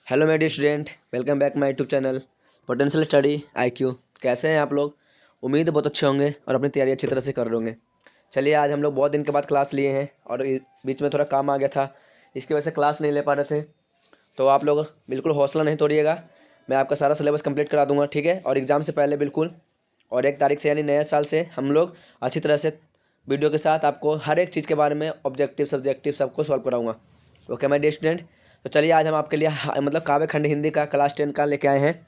Hello मेरी student, welcome back my YouTube channel potential study IQ. कैसे हैं आप लोग? उम्मीद है बहुत अच्छे होंगे और अपनी तैयारी अच्छी तरह से कर रहे होंगे। चलिए, आज हम लोग बहुत दिन के बाद क्लास लिए हैं और बीच में थोड़ा काम आ गया था, इसकी वजह से क्लास नहीं ले पा रहे थे। तो आप लोग बिल्कुल हौसला नहीं तोड़िएगा, मैं आपका सारा सिलेबस कंप्लीट करा दूंगा, ठीक है। और एग्ज़ाम से पहले बिल्कुल, और 1 तारीख से यानी नए साल से हम लोग अच्छी तरह से वीडियो के साथ आपको हर एक चीज़ के बारे में ऑब्जेक्टिव सब्जेक्टिव सबको सॉल्व कराऊंगा। ओके माय डियर स्टूडेंट, तो चलिए आज हम आपके लिए मतलब काव्य खंड हिंदी का क्लास 10 का लेके आए हैं,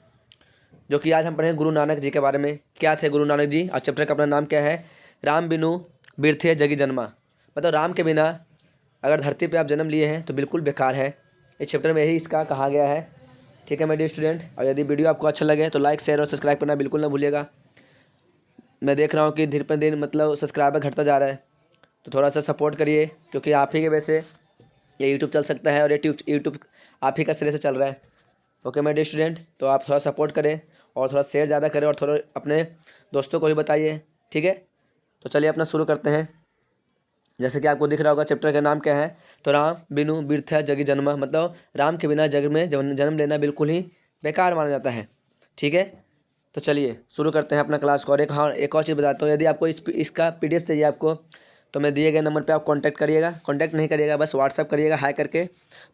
जो कि आज हम पढ़ेंगे गुरु नानक जी के बारे में। क्या थे गुरु नानक जी? और चैप्टर का अपना नाम क्या है? राम बिनु बिरथे जगी जन्मा। मतलब राम के बिना अगर धरती पे आप जन्म लिए हैं तो बिल्कुल बेकार है। इस चैप्टर में यही इसका कहा गया है, ठीक है माय डियर स्टूडेंट। और यदि वीडियो आपको अच्छा लगे तो लाइक शेयर और सब्सक्राइब करना बिल्कुल ना भूलिएगा। मैं देख रहा हूँ कि दिन पर दिन मतलब सब्सक्राइबर घटता जा रहा है, तो थोड़ा सा सपोर्ट करिए, क्योंकि आप ही के वजह से ये यूट्यूब चल सकता है और ये यूट्यूब आप ही का सिरे से चल रहा है। ओके माय डियर स्टूडेंट, तो आप थोड़ा सपोर्ट करें और थोड़ा शेयर ज़्यादा करें और थोड़ा अपने दोस्तों को भी बताइए, ठीक है। तो चलिए अपना शुरू करते हैं। जैसे कि आपको दिख रहा होगा चैप्टर का नाम क्या है, तो राम बिनु बिरथा जगी जन्मा। मतलब राम के बिना जग में जन्म लेना बिल्कुल ही बेकार माना जाता है, ठीक है। तो चलिए शुरू करते हैं अपना क्लास को। और एक और चीज़ बताता हूँ, यदि आपको इसका PDF चाहिए आपको, तो मैं दिए गए नंबर पे आप कांटेक्ट करिएगा। कांटेक्ट नहीं करिएगा, बस व्हाट्सअप करिएगा हाय करके,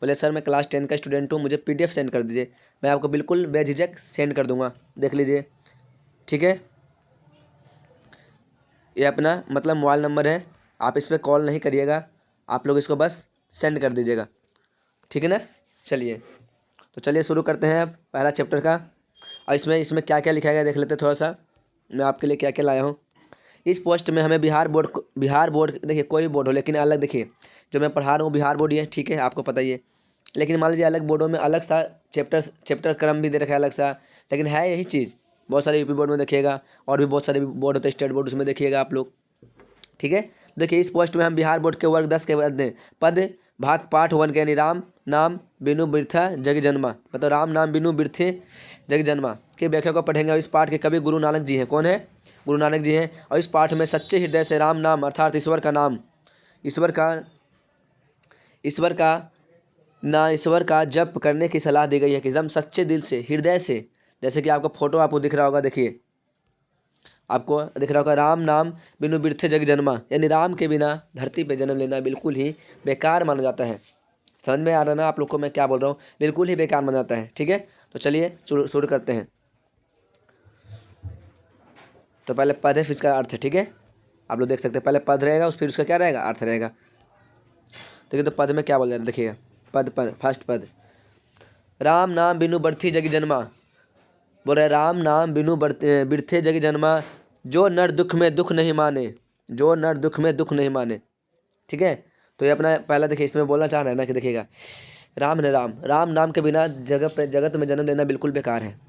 बोले सर मैं क्लास 10 का स्टूडेंट हूँ, मुझे PDF सेंड कर दीजिए। मैं आपको बिल्कुल बेझिझक सेंड कर दूँगा, देख लीजिए, ठीक है। ये अपना मतलब मोबाइल नंबर है, आप इस पर कॉल नहीं करिएगा, आप लोग इसको बस सेंड कर दीजिएगा, ठीक है ना। चलिए, तो चलिए शुरू करते हैं पहला चैप्टर का। और इसमें इसमें क्या क्या लिखा गया देख लेते हैं थोड़ा सा, मैं आपके लिए क्या क्या लाया हूँ। इस पोस्ट में हमें बिहार बोर्ड देखिए, कोई भी बोर्ड हो लेकिन अलग, देखिए जो मैं पढ़ा रहा हूँ बिहार बोर्ड ही है, ठीक है, आपको पता ही है। लेकिन मान लीजिए अलग बोर्डों में अलग सा चैप्टर क्रम भी दे रखा है अलग सा, लेकिन है यही चीज़। बहुत सारे यूपी बोर्ड में देखिएगा, और भी बहुत सारे बोर्ड होते हैं स्टेट बोर्ड, उसमें देखिएगा आप लोग, ठीक है। देखिए इस पोस्ट में हम बिहार बोर्ड के वर्ग 10 के पद भाग पाठ 1 के, यानी राम नाम बिनु बिरथा जग जन्मा, मतलब राम नाम बिनु बिरथे जग जन्मा की व्याख्या को पढ़ेंगे। और इस पाठ के कवि गुरु नानक जी हैं। कौन है? गुरु नानक जी हैं। और इस पाठ में सच्चे हृदय से राम नाम अर्थात ईश्वर का नाम, ईश्वर का ईश्वर का जप करने की सलाह दी गई है कि एकदम सच्चे दिल से, हृदय से। जैसे कि आपका फोटो आपको दिख रहा होगा, देखिए आपको दिख रहा होगा राम नाम बिनु बिरथे जग जन्मा, यानी राम के बिना धरती पे जन्म लेना बिल्कुल ही बेकार माना जाता है। समझ में आ रहा है ना आप लोग को मैं क्या बोल रहा हूँ? बिल्कुल ही बेकार माना जाता है, ठीक है। तो चलिए शुरू करते हैं। तो पहले पद है, फिर इसका अर्थ है, ठीक है। आप लोग देख सकते हैं, पहले पद रहेगा फिर उसका क्या रहेगा? अर्थ रहेगा। देखिए तो पद में क्या बोल रहा है, देखिएगा पद पर फर्स्ट पद, राम नाम बिनु बरथी जग जन्मा। बोल रहे राम नाम बिनु बिरथे जग जन्मा, जो नर दुख में दुख नहीं माने, जो नर दुख में दुख नहीं माने, ठीक है। तो ये अपना पहला देखिए, इसमें बोलना चाह रहे हैं ना कि देखिएगा राम नाम के बिना जगत में जन्म लेना बिल्कुल बेकार है।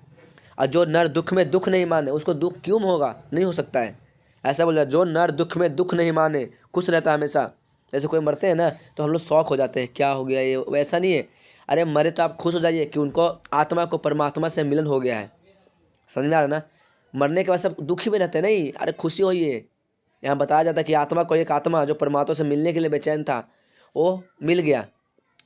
और जो नर दुख में दुख नहीं माने, उसको दुख क्यों होगा? नहीं हो सकता है, ऐसा बोल रहा है। जो नर दुख में दुख नहीं माने, खुश रहता है हमेशा। जैसे कोई मरते हैं ना तो हम लोग शौक हो जाते हैं, क्या हो गया ये, वैसा नहीं है। अरे मरे तो आप खुश हो जाइए कि उनको आत्मा को परमात्मा से मिलन हो गया है। समझ में आ रहा है ना? मरने के बाद सब दुखी में रहते हैं, नहीं, अरे खुशी होइए। यहाँ बताया जाता है कि आत्मा को, एक आत्मा जो परमात्मा से मिलने के लिए बेचैन था, वो मिल गया।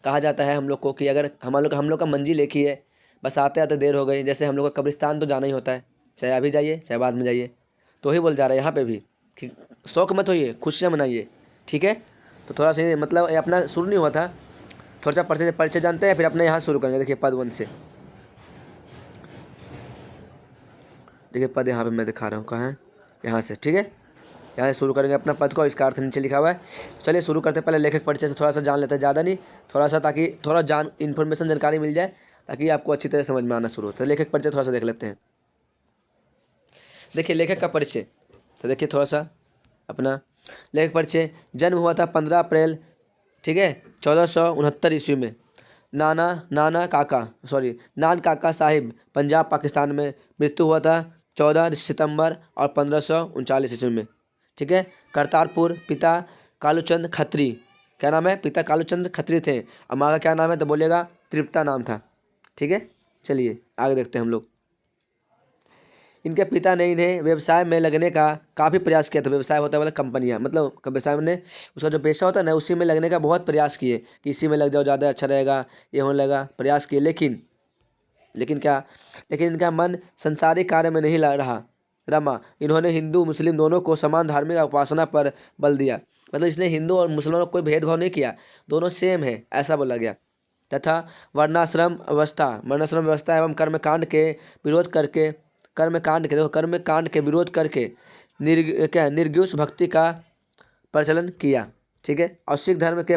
कहा जाता है हम लोग को कि अगर हम लोग का मंजिल एक ही है, बस आते आते देर हो गई। जैसे हम लोग का कब्रिस्तान तो जाना ही होता है, चाहे अभी जाइए चाहे बाद में जाइए। तो वही बोल जा रहा है यहाँ पे भी कि शौक मत होइए, खुशियाँ मनाइए, ठीक है। तो थोड़ा सा मतलब ये अपना शुरू नहीं हुआ था, थोड़ा सा परिचय जानते हैं, फिर अपने यहाँ शुरू करेंगे। देखिए पद 1 से, देखिए पद यहाँ पे मैं दिखा रहा हूँ, कहाँ है? यहाँ से, ठीक है। यहाँ से शुरू करेंगे अपना पद को, इसका अर्थ नीचे लिखा हुआ है। चलिए शुरू करते हैं। पहले लेखक परिचय से थोड़ा सा जान लेते हैं, ज़्यादा नहीं, थोड़ा सा, ताकि थोड़ा जानकारी मिल जाए, ताकि आपको अच्छी तरह समझ में आना शुरू हो। तो लेखक परिचय थोड़ा सा देख लेते हैं। देखिए लेखक का परिचय, तो देखिए थोड़ा सा अपना लेखक परिचय। जन्म हुआ था 15 अप्रैल, ठीक है, 1469 ईस्वी में। नान काका साहिब, पंजाब पाकिस्तान में। मृत्यु हुआ था 14 सितंबर और 1539 ईस्वी में, ठीक है। करतारपुर, पिता कालूचंद खत्री, क्या नाम है? पिता कालूचंद खत्री थे। और माँ का क्या नाम है? तो बोलेगा तृप्ता नाम था, ठीक है। चलिए आगे देखते हैं हम लोग। इनके पिता ने इन्हें व्यवसाय में लगने का काफ़ी प्रयास किया था। व्यवसाय होता है मतलब कंपनियां, मतलब व्यवसाय में उसका जो पेशा होता है ना, उसी में लगने का बहुत प्रयास किए कि इसी में लग जाओ, ज़्यादा अच्छा रहेगा, ये होने लगा, प्रयास किए। लेकिन लेकिन इनका मन संसारिक कार्य में नहीं रमा। इन्होंने हिंदू मुस्लिम दोनों को समान धार्मिक उपासना पर बल दिया। मतलब इसने हिंदू और मुसलमानों को कोई भेदभाव नहीं किया, दोनों सेम है ऐसा बोला गया। तथा वर्णाश्रम व्यवस्था एवं कर्म कांड के विरोध करके निर्गुण भक्ति का प्रचलन किया। ठीक है। और सिख धर्म के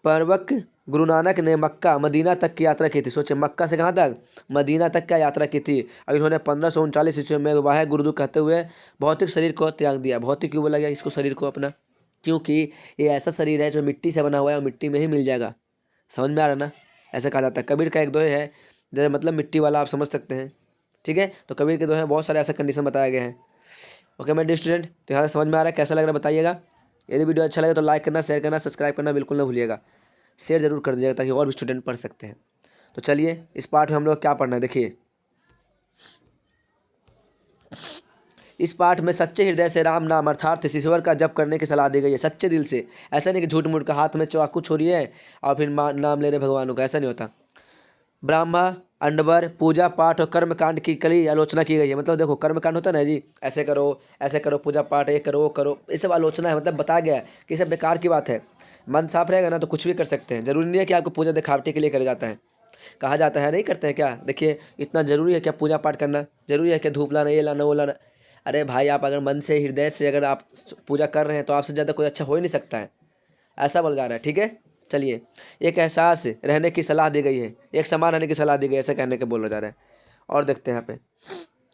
प्रवक गुरु नानक ने मक्का मदीना तक की यात्रा की थी। सोचे मक्का से कहाँ तक, मदीना तक का यात्रा की थी। और इन्होंने 1539 ईस्वी में वाहे गुरुदू कहते हुए भौतिक शरीर को त्याग दिया। भौतिक क्यों बोला गया इसको शरीर को अपना, क्योंकि ये ऐसा शरीर है जो मिट्टी से बना हुआ है और मिट्टी में ही मिल जाएगा। समझ में आ रहा ना, ऐसा कहा जाता है। कबीर का एक दोहे है, जैसे मतलब मिट्टी वाला, आप समझ सकते हैं। ठीक है। तो कबीर के दोहे बहुत सारे ऐसे कंडीशन बताए गए हैं। ओके मेरे स्टूडेंट, तो यहाँ समझ में आ रहा है, कैसा लग रहा है बताइएगा। यदि वीडियो अच्छा लगे तो लाइक करना, शेयर करना, सब्सक्राइब करना बिल्कुल ना भूलिएगा। शेयर जरूर कर दीजिएगा ताकि और भी स्टूडेंट पढ़ सकते हैं। तो चलिए इस पाठ में हम लोग क्या पढ़ना है देखिए। इस पाठ में सच्चे हृदय से राम नाम अर्थात ईश्वर का जप करने की सलाह दी गई है। सच्चे दिल से, ऐसा नहीं कि झूठ मूठ का हाथ में चाकू छोड़िए और फिर नाम ले रहे भगवानों का, ऐसा नहीं होता। ब्राह्मा अंडवर पूजा पाठ और कर्म कांड की कड़ी आलोचना की गई है। मतलब देखो कर्म कांड होता है ना जी, ऐसे करो पूजा पाठ, ये करो वो करो, ये सब आलोचना है। मतलब बताया गया कि सब बेकार की बात है। मन साफ रहेगा ना तो कुछ भी कर सकते हैं। जरूरी नहीं है कि आपको पूजा दिखावटी के लिए करा जाता है, कहा जाता है नहीं करते हैं क्या। देखिए इतना जरूरी है क्या पूजा पाठ करना, जरूरी है क्या धूप लाना, ये लाना वो लाना। अरे भाई आप अगर मन से हृदय से अगर आप पूजा कर रहे हैं तो आपसे ज़्यादा कोई अच्छा हो ही नहीं सकता है, ऐसा बोला जा रहा है। ठीक है। चलिए, एक एहसास रहने की सलाह दी गई है, एक समान रहने की सलाह दी गई है, ऐसा कहने के बोला जा रहा है। और देखते हैं यहाँ पे,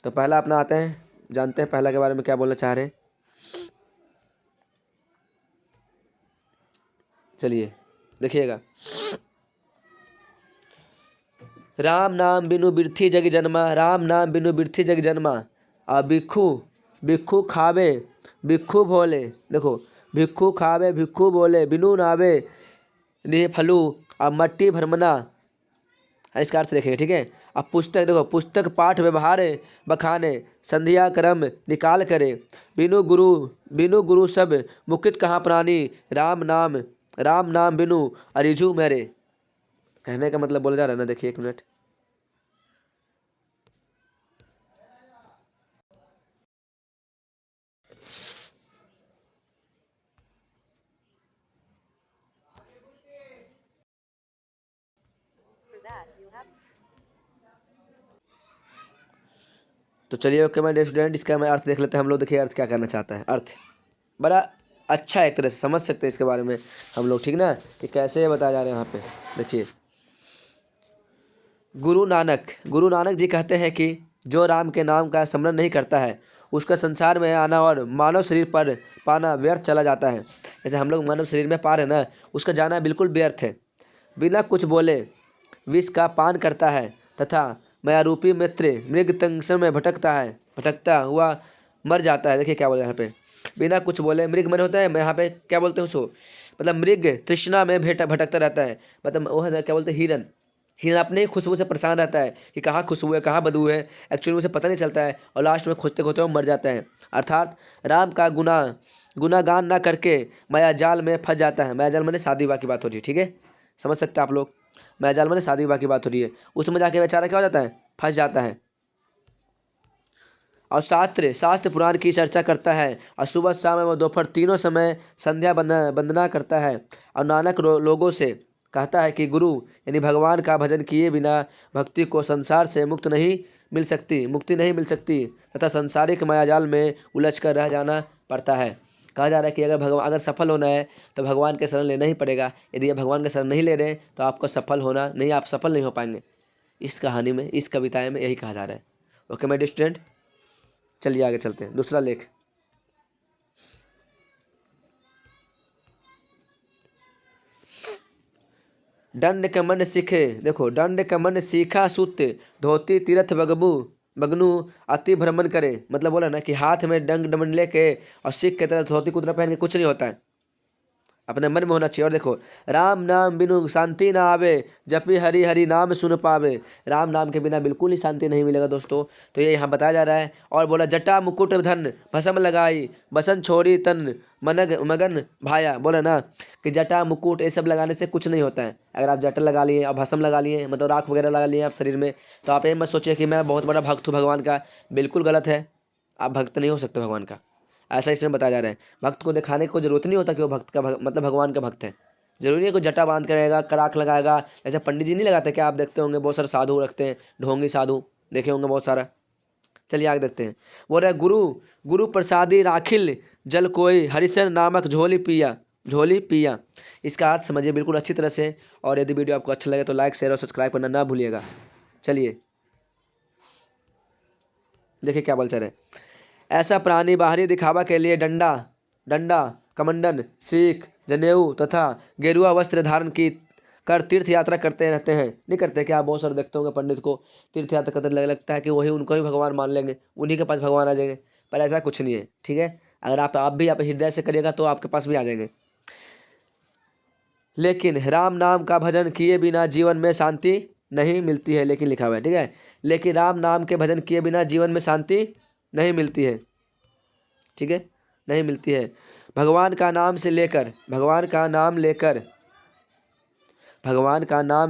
तो पहला अपना आते हैं, जानते हैं पहला के बारे में क्या बोलना चाह रहे हैं। चलिए देखिएगा। राम नाम बिनु बिरथी जग जन्मा, राम नाम बिनु बिरथी जग जन्मा। और भिक्खू खावे भिक्खू भोले, देखो भिक्खू खावे भिक्खू बोले, बिनु नावे निह फलू। अब मट्टी भरमना, इसका अर्थ देखेंगे। ठीक है। अब पुस्तक देखो, पुस्तक पाठ व्यवहार बखाने, संध्या कर्म निकाल करे, बिनु गुरु सब मुकित कहाँ प्राणी, राम नाम बिनु अरिझु मेरे। कहने का मतलब बोला जा रहा है ना, देखिए एक मिनट। तो चलिए ओके माय डियर स्टूडेंट, इसका मैं अर्थ देख लेते हैं हम लोग। देखिए अर्थ क्या करना चाहता है। अर्थ बड़ा अच्छा एक तरह से समझ सकते हैं इसके बारे में हम लोग, ठीक ना, कि कैसे बताया जा रहा है यहाँ पे। देखिए गुरु नानक जी कहते हैं कि जो राम के नाम का स्मरण नहीं करता है उसका संसार में आना और मानव शरीर पर पाना व्यर्थ चला जाता है। जैसे हम लोग मानव शरीर में पा रहे ना, उसका जाना बिल्कुल व्यर्थ है। बिना कुछ बोले विष का पान करता है तथा मायारूपी मित्र मृग तंगसर में भटकता हुआ मर जाता है। देखिए क्या बोला यहाँ पे, बिना कुछ बोले, मृग मन होता है, मैं यहाँ पे क्या बोलते हैं उसको, मतलब मृग तृष्णा में भटकता रहता है। मतलब वो है क्या बोलते हैं, हिरन अपने ही खुशबू से परेशान रहता है कि कहाँ खुशबू है कहाँ बदबू है, एक्चुअली उसे पता नहीं चलता है और लास्ट में खोजते खोजते वो मर जाता है। अर्थात राम का गुनागान ना करके माया जाल में फंस जाता है। माया जाल मैंने शादी विवाह की बात हो रही है। ठीक है, समझ सकते हैं आप लोग, माया जाल मैंने शादी विवाह की बात हो रही है। उसमें जाके बेचारा क्या हो जाता है, फंस जाता है। और शास्त्र पुराण की चर्चा करता है और सुबह शाम एवं दोपहर तीनों समय संध्या वंदना करता है। और नानक लोगों से कहता है कि गुरु यानी भगवान का भजन किए बिना भक्ति को संसार से मुक्ति नहीं मिल सकती तथा संसारिक मायाजाल में उलझ कर रह जाना पड़ता है। कहा जा रहा है कि अगर सफल होना है तो भगवान के शरण लेना ही पड़ेगा। यदि आप भगवान के शरण नहीं ले रहे तो आपको सफल होना नहीं, आप सफल नहीं हो पाएंगे। इस कहानी में, इस कविताएं में यही कहा जा रहा है। ओके माय डियर स्टूडेंट, चलिए आगे चलते हैं। दूसरा लेख, दंड कमन सीखे। देखो दंड कमन सीखा सूत, धोती तीर्थ बगनु अति भ्रमण करे। मतलब बोला ना कि हाथ में डंड डमन लेके और सिख के तरह धोती कुर्ता पहन के कुछ नहीं होता है। अपने मन में होना चाहिए। और देखो, राम नाम बिनु शांति ना आवे, जपि हरि हरि नाम सुन पावे। राम नाम के बिना बिल्कुल ही शांति नहीं मिलेगा दोस्तों। तो ये यहाँ बताया जा रहा है। और बोला, जटा मुकुट धन भसम लगाई, बसन छोड़ी तन मनग मगन भाया। बोला ना कि जटा मुकुट ये सब लगाने से कुछ नहीं होता है। अगर आप जटा लगा लिए और भसम लगा लिए, मतलब राख वगैरह लगा लिए आप शरीर में, तो आप ये मत सोचिए कि मैं बहुत बड़ा भक्त हूँ भगवान का। बिल्कुल गलत है, आप भक्त नहीं हो सकते भगवान का। ऐसा इसमें बताया जा रहा है। भक्त को दिखाने की कोई जरूरत नहीं होता कि वो भक्त का मतलब भगवान का भक्त है। जरूरी है कोई जटा बांध करेगा, कराख लगाएगा, जैसे पंडित जी नहीं लगाते क्या, आप देखते होंगे बहुत सारे साधु रखते हैं, ढोंगी साधु देखे होंगे बहुत सारा। चलिए आगे देखते हैं। बोल रहे, गुरु गुरु प्रसादी राखिल जल कोई, हरिशन नामक झोली पिया, झोली पिया। इसका अर्थ समझिए बिल्कुल अच्छी तरह से। और यदि वीडियो आपको अच्छा लगे तो लाइक शेयर और सब्सक्राइब करना ना भूलिएगा। चलिए देखिए क्या बोल रहे, ऐसा प्राणी बाहरी दिखावा के लिए डंडा डंडा कमंडन सीख जनेऊ तथा गेरुआ वस्त्र धारण की कर तीर्थ यात्रा करते रहते हैं। नहीं करते क्या? आप बहुत सारे देखते होंगे पंडित को तीर्थ यात्रा करते लगता है कि वही उनको ही भगवान मान लेंगे, उन्हीं के पास भगवान आ जाएंगे। पर ऐसा कुछ नहीं है, ठीक है। अगर आप भी आप हृदय से करिएगा तो आपके पास भी आ जाएंगे। लेकिन राम नाम का भजन किए बिना जीवन में शांति नहीं मिलती है। लेकिन लिखा हुआ है, ठीक है। लेकिन राम नाम के भजन किए बिना जीवन में शांति नहीं मिलती है, ठीक है, नहीं मिलती है। भगवान का नाम से लेकर भगवान का नाम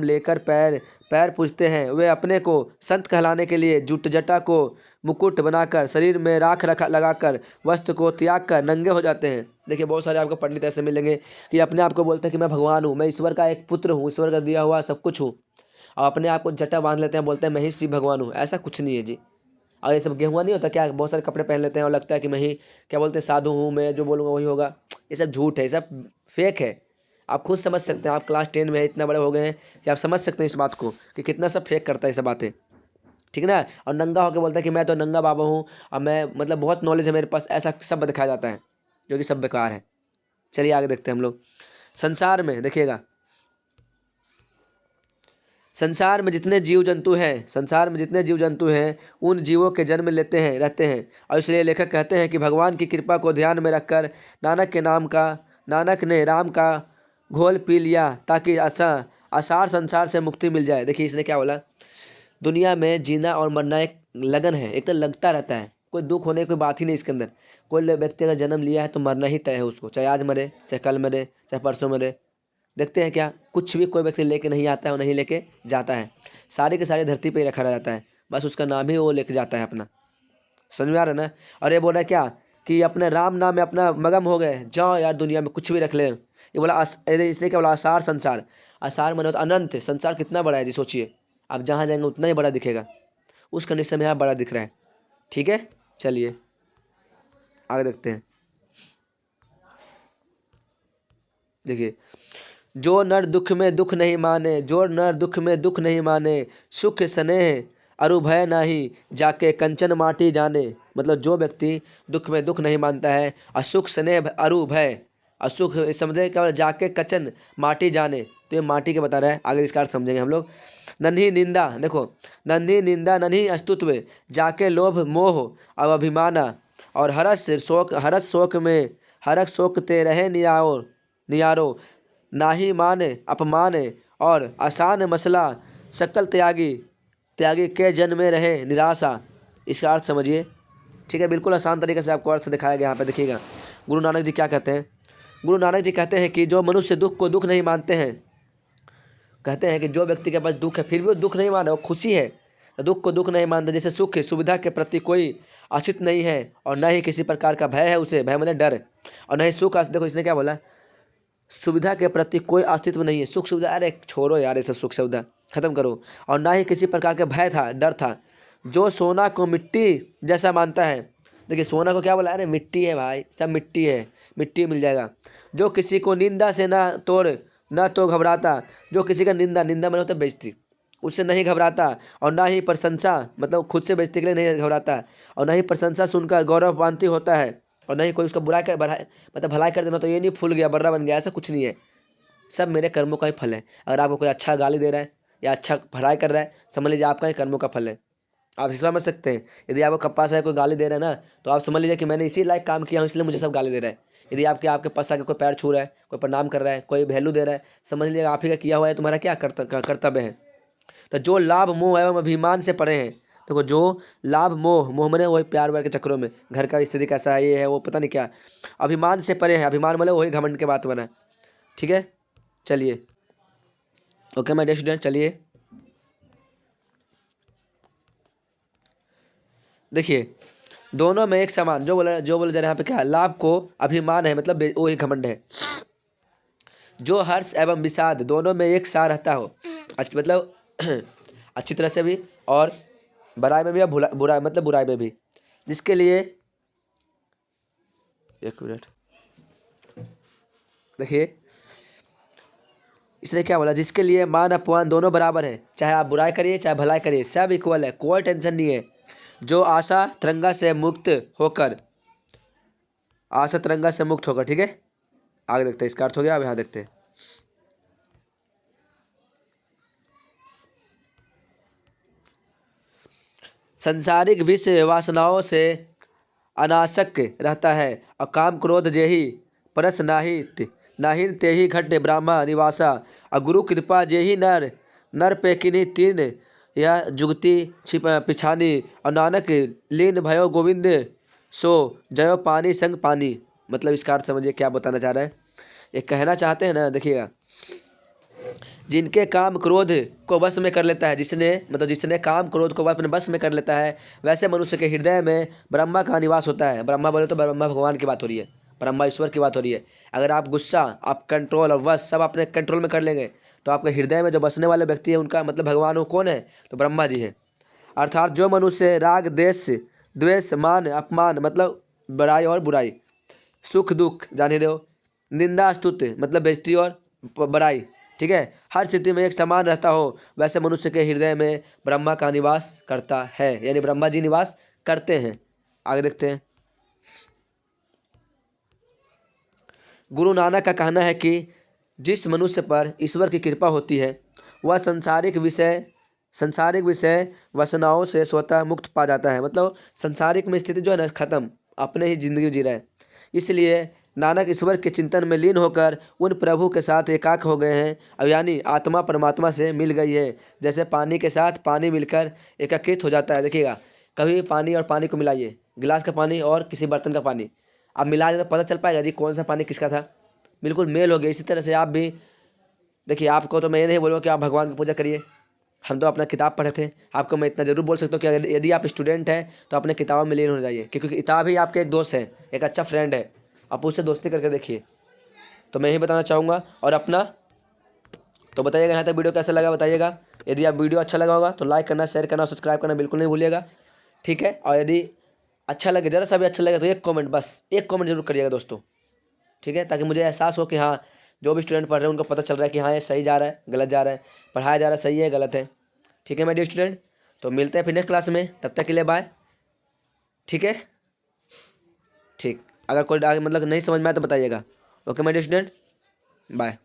लेकर पैर पैर पूजते हैं। वे अपने को संत कहलाने के लिए जुट जटा को मुकुट बनाकर, शरीर में राख रखा लगाकर, वस्त्र को त्याग कर नंगे हो जाते हैं। देखिए बहुत सारे आपको पंडित ऐसे मिलेंगे कि अपने आप को बोलते हैं कि मैं भगवान हूँ, मैं ईश्वर का एक पुत्र हूँ, ईश्वर का दिया हुआ सब कुछ हूँ, और अपने आप को जटा बांध लेते हैं, बोलते हैं मैं ही शिव भगवान हूँ। ऐसा कुछ नहीं है जी। और ये सब गेहुआ नहीं होता क्या, बहुत सारे कपड़े पहन लेते हैं और लगता है कि मैं ही क्या बोलते हैं साधु हूँ, मैं जो बोलूँगा वही होगा। ये सब झूठ है, ये सब फेक है। आप खुद समझ सकते हैं, आप क्लास 10 में इतना बड़े हो गए हैं कि आप समझ सकते हैं इस बात को कि कितना सब फेक करता है ये सब बातें, ठीक है ना। और नंगा होकर बोलता है कि मैं तो नंगा बाबा हूँ और मैं मतलब बहुत नॉलेज है मेरे पास, ऐसा सब दिखाया जाता है जो कि सब बेकार है। चलिए आगे देखते हैं हम लोग। संसार में देखिएगा, संसार में जितने जीव जंतु हैं उन जीवों के जन्म लेते हैं रहते हैं। और इसलिए लेखक कहते हैं कि भगवान की कृपा को ध्यान में रखकर नानक ने राम का घोल पी लिया ताकि असार संसार से मुक्ति मिल जाए। देखिए इसने क्या बोला, दुनिया में जीना और मरना एक लगन है, एक तो लगता रहता है, कोई दुख होने की कोई बात ही नहीं इसके अंदर। कोई व्यक्ति अगर जन्म लिया है तो मरना ही तय है उसको, चाहे आज मरे, चाहे कल मरे, चाहे परसों मरे। देखते हैं क्या, कुछ भी कोई व्यक्ति लेके नहीं आता है और नहीं लेके जाता है। सारे के सारे धरती पे ही रखा रह जाता है, बस उसका नाम ही वो लेके जाता है अपना। समझ में आ रहा है ना। और ये बोल रहा है क्या कि अपने राम नाम में अपना मगन हो गए, जाओ यार दुनिया में कुछ भी रख ले। ये बोला इसने क्या बोला, असार संसार। असार माने तो अनंत, संसार कितना बड़ा है जी, सोचिए। आप जहाँ जाएंगे उतना ही बड़ा दिखेगा, उस कंडीशन में यहाँ बड़ा दिख रहा है, ठीक है। चलिए आगे देखते हैं। देखिए, जो नर दुख में दुख नहीं माने, सुख स्नेह अरु भय नाही, जाके कंचन माटी जाने। मतलब जो व्यक्ति दुख में दुख नहीं मानता है और सुख स्नेह अरु भय, और सुख समझे क्या, जाके कंचन माटी जाने। तो ये माटी के बता रहा है, आगे इसका अर्थ समझेंगे हम लोग। नन्ही निंदा, देखो, नन्ही निंदा नन्ही अस्तुत्व, जाके लोभ मोह अब अभिमाना, और हरस शोक ते रहे नियारो, नाही मान अपमान और आसान मसला, सकल त्यागी के जन्म में रहे निराशा। इसका अर्थ समझिए, ठीक है। बिल्कुल आसान तरीके से आपको अर्थ दिखाया गया यहाँ पे। देखिएगा गुरु नानक जी क्या कहते हैं। गुरु नानक जी कहते हैं कि जो मनुष्य दुख को दुख नहीं मानते हैं, कहते हैं कि जो व्यक्ति के पास दुख है फिर भी वो दुख नहीं मान रहा, वो खुशी है, तो दुख को दुख नहीं मानता। जैसे सुख सुविधा के प्रति कोई आश्रित नहीं है और न ही किसी प्रकार का भय है उसे, भय मतलब डर, और न ही सुख। देखो इसने क्या बोला, सुविधा के प्रति कोई अस्तित्व नहीं है। सुख सुविधा अरे छोड़ो यार, ये सब सुख सुविधा खत्म करो। और ना ही किसी प्रकार का भय था, डर था। जो सोना को मिट्टी जैसा मानता है, देखिए सोना को क्या बोला, अरे मिट्टी है भाई, सब मिट्टी है, मिट्टी मिल जाएगा। जो किसी को निंदा से ना तो घबराता, जो किसी का निंदा मतलब होता है बेइज्जती, उससे नहीं घबराता, और ना ही प्रशंसा मतलब खुद से बेइज्जती के लिए नहीं घबराता, और ना ही प्रशंसा सुनकर गौरवान्वित होता है, और नहीं कोई उसका बुराई कर मतलब भलाई कर देना तो ये नहीं फूल गया बर्रा बन गया, ऐसा कुछ नहीं है। सब मेरे कर्मों का ही फल है। अगर आपको कोई अच्छा गाली दे रहा है या अच्छा भलाई कर रहा है, समझ लीजिए आपका ही कर्मों का फल है। आप इस समझ सकते हैं। यदि आपको कप्पा से कोई गाली दे रहा है ना, तो आप समझ लीजिए कि मैंने इसी लायक काम किया हूँ इसलिए मुझे सब गाली दे रहा है। यदि आपके आपके पास आके कोई पैर छू रहा है, कोई प्रणाम कर रहा है, कोई वैल्यू दे रहा है, समझ लीजिएगा आप ही का किया हुआ है, तुम्हारा क्या कर्तव्य है। तो जो लाभ मोह एवं अभिमान से पड़े हैं, देखो जो लाभ मोह, मोह मने वही प्यार व्यार के चक्करों में, घर का स्थिति कैसा है, ये है वो पता नहीं क्या, अभिमान से परे हैं, अभिमान मतलब वही घमंड के बात बना। ठीक है, चलिए ओके माय डियर स्टूडेंट, चलिए देखिए दोनों में एक समान, जो बोला जा रहा है यहाँ पे क्या है, लाभ को अभिमान है मतलब वही घमंड है। जो हर्ष एवं विषाद दोनों में एक साथ रहता हो, मतलब अच्छी तरह से भी और बुराई में भी और बुराई मतलब बुराई में भी, जिसके लिए, एक मिनट देखिए इसने क्या बोला, जिसके लिए मान अपमान दोनों बराबर है, चाहे आप बुराई करिए चाहे भलाई करिए, सब इक्वल है, कोई टेंशन नहीं है। जो आशा तरंगा से मुक्त होकर, आशा तरंगा से मुक्त होकर, ठीक है आगे देखते हैं इसका अर्थ हो गया। अब यहाँ देखते हैं, संसारिक विषय वासनाओं से अनासक्त रहता है, और काम क्रोध जेहि परस नाहित नाहिन तेहि घट ब्रह्मा निवासा, और गुरु कृपा जेहि नर नर पे किन्हीं तीन यह जुगति छिप पिछानी, और नानक लीन भयो गोविंद सो जयो पानी संग पानी। मतलब इसका अर्थ समझिए क्या बताना चाह रहा है, ये कहना चाहते हैं ना, देखिएगा जिनके काम क्रोध को वश में कर लेता है, जिसने मतलब जिसने काम क्रोध को अपने वश में कर लेता है, वैसे मनुष्य के हृदय में ब्रह्मा का निवास होता है। ब्रह्मा बोले तो ब्रह्मा भगवान की बात हो रही है, ब्रह्मा ईश्वर की बात हो रही है। अगर आप गुस्सा, आप कंट्रोल और वश सब अपने कंट्रोल में कर लेंगे, तो आपके हृदय में जो बसने वाले व्यक्ति है उनका मतलब भगवान वो कौन है, तो ब्रह्मा जी है। अर्थात जो मनुष्य राग देश द्वेष मान अपमान मतलब बड़ाई और बुराई, सुख दुख जान ही रहे हो, निंदा स्तुति मतलब बेइज्जती और बड़ाई, ठीक है, हर स्थिति में एक समान रहता हो, वैसे मनुष्य के हृदय में ब्रह्मा का निवास करता है, यानी ब्रह्मा जी निवास करते हैं। आगे देखते हैं, गुरु नानक का कहना है कि जिस मनुष्य पर ईश्वर की कृपा होती है, वह सांसारिक विषय वासनाओं से स्वतः मुक्त पा जाता है। मतलब सांसारिक में स्थिति जो है ना खत्म, अपने ही जिंदगी जी रहा है। इसलिए नानक ईश्वर के चिंतन में लीन होकर उन प्रभु के साथ एकाक हो गए हैं, अब यानी आत्मा परमात्मा से मिल गई है। जैसे पानी के साथ पानी मिलकर एकाकित हो जाता है। देखिएगा कभी पानी और पानी को मिलाइए, गिलास का पानी और किसी बर्तन का पानी, अब मिला दे तो पता चल पाएगा जी कौन सा पानी किसका था, बिल्कुल मेल हो गया। इसी तरह से आप भी देखिए, आपको तो मैं ये नहीं बोलूँगा कि आप भगवान की पूजा करिए, हम तो अपना किताब पढ़े थे। आपको मैं इतना ज़रूर बोल सकता हूँ कि अगर यदि आप स्टूडेंट हैं तो अपने किताबों में लीन हो जाइए, क्योंकि किताब ही आपके एक दोस्त है, एक अच्छा फ्रेंड है, आप उससे दोस्ती करके देखिए। तो मैं यही बताना चाहूँगा। और अपना तो बताइएगा यहाँ तक वीडियो कैसा लगा बताइएगा। यदि आप वीडियो अच्छा लगा होगा तो लाइक करना, शेयर करना और सब्सक्राइब करना बिल्कुल नहीं भूलिएगा, ठीक है। और यदि अच्छा लगे, ज़रा सा भी अच्छा लगे तो एक कमेंट, बस एक कमेंट जरूर करिएगा दोस्तों, ठीक है, ताकि मुझे एहसास हो कि हाँ जो भी स्टूडेंट पढ़ रहे हैं उनको पता चल रहा है कि हाँ ये सही जा रहा है गलत जा रहा है, पढ़ाया जा रहा है सही है गलत है, ठीक है मेरे डियर स्टूडेंट। तो मिलते हैं फिर नेक्स्ट क्लास में, तब तक के लिए बाय, ठीक है, ठीक। अगर कोई मतलब नहीं समझ में आया तो बताइएगा, okay my dear student, bye.